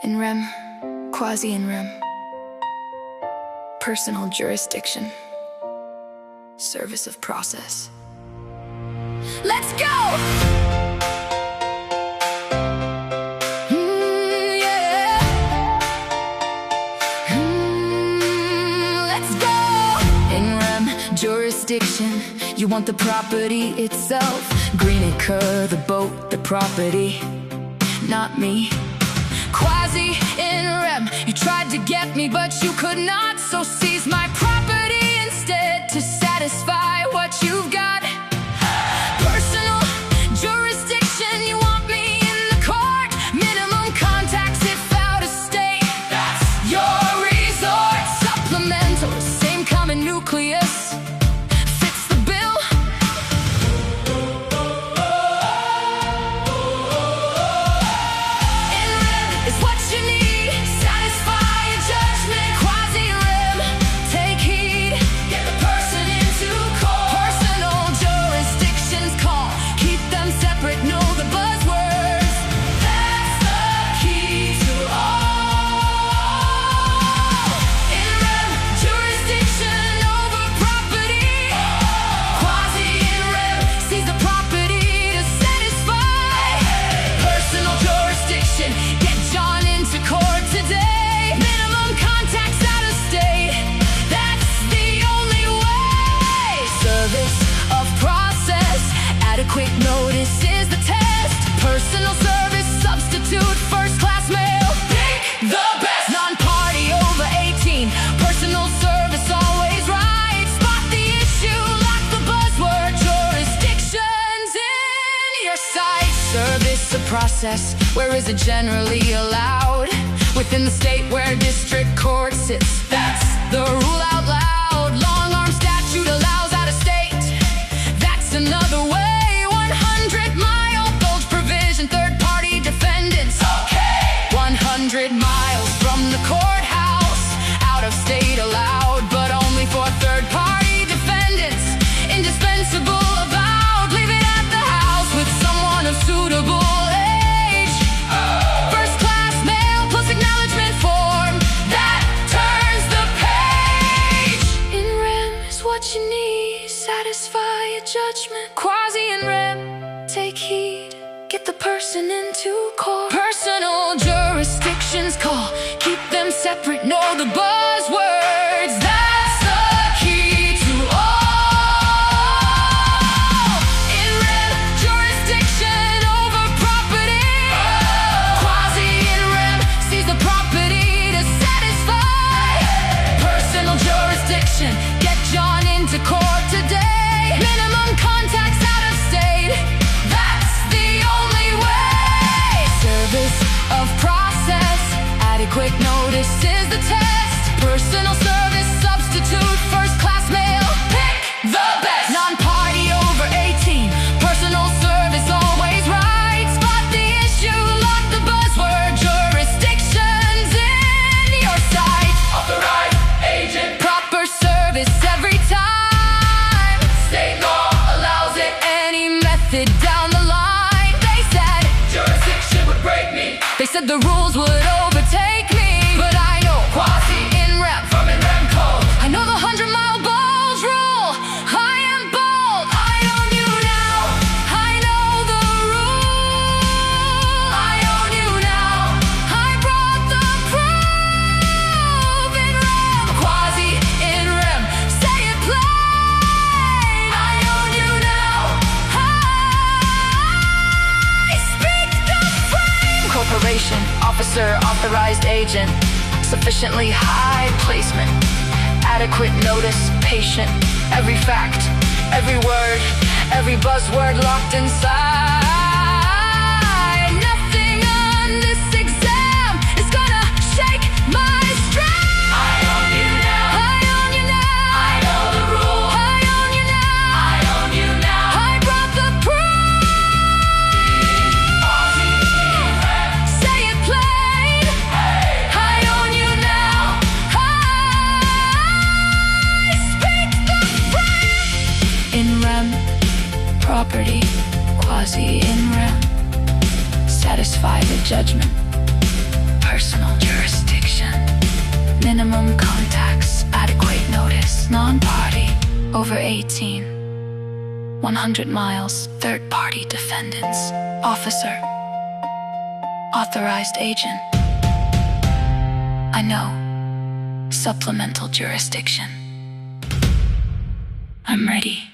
In rem, quasi in rem. Personal jurisdiction. Service of process. Let's go! Let's go! In rem jurisdiction, you want the property itself. Green acre, the boat, the property, not me. Quasi in rem, you tried to get me but you could not, so seize my property instead to satisfy what you've got. Personal jurisdiction, you want me in the court. Minimum contacts if out of state, that's your resort. Supplemental, same common nucleus, fits the bill. In rem is what you need, satisfy a judgment. Quasi rem, take heed, get the person into court. Personal jurisdictions call, keep them separate, know the buzzwords. That's the key to all. In rem jurisdiction over property. Quasi in rem sees the property to satisfy. Personal jurisdiction, get John into court today. Minimum contacts out of state, that's the only way. Service of process, adequate notice is the test. Personal service substitute, first class mail, pick the best. Non-party over 18, personal service always right. Spot the issue, lock the buzzword, jurisdictions in your sight. Service of process, where is it generally allowed? Within the state where district court sits, that's the rule out loud. Long arm statute allows out of state, that's another way. 100-mile bulge provision, third party defendants, okay. 100 miles from the courthouse, out of state allowed, but only for third party defendants. Indispensable avowed, leave it at the house with someone of suitable age. First class mail plus acknowledgement form, that turns the page. In rem is what you need, satisfy a judgment. Quasi in rem, take heed, get the person into court. Personal jurisdictions call, keep them separate, know the buzzwords. That's the key to all. In rem jurisdiction over property. Quasi in rem sees the property to satisfy. Personal jurisdiction, get John into court today. Minimum contacts out of state, that's the only way. Service of process, adequate notice is the test. Personal service substitute, first class mail, pick the best. Non-party over 18, personal service always right. Spot the issue, lock the buzzword, jurisdictions in your sight. Authorized agent, proper service every time. State law allows it, any method down the line. They said jurisdiction would break me, they said the rules would overtake me, but I know quasi in rem from in rem code. I know the 100-mile bulge rule, I am bold. I own you now, I know the rule. I own you now, I brought the proof. In rem, quasi in rem, say it plain. I own you now, I speak the frame. Corporation, officer, authorized agent, sufficiently high placement, adequate notice, patient, every fact, every word, every buzzword locked inside. Nothing on this exam is gonna shake my stride. I own you now, I own you now, I know the rule. I own you now, I own you now, I brought the proof. Say it plain, I own you now, I speak the frame. In rem, property, quasi in rem, satisfy the judgment. personal jurisdiction. Minimum contacts, adequate notice, non-party, over 18. 100 miles, third-party defendants, officer, authorized agent. I know, supplemental jurisdiction. I'm ready.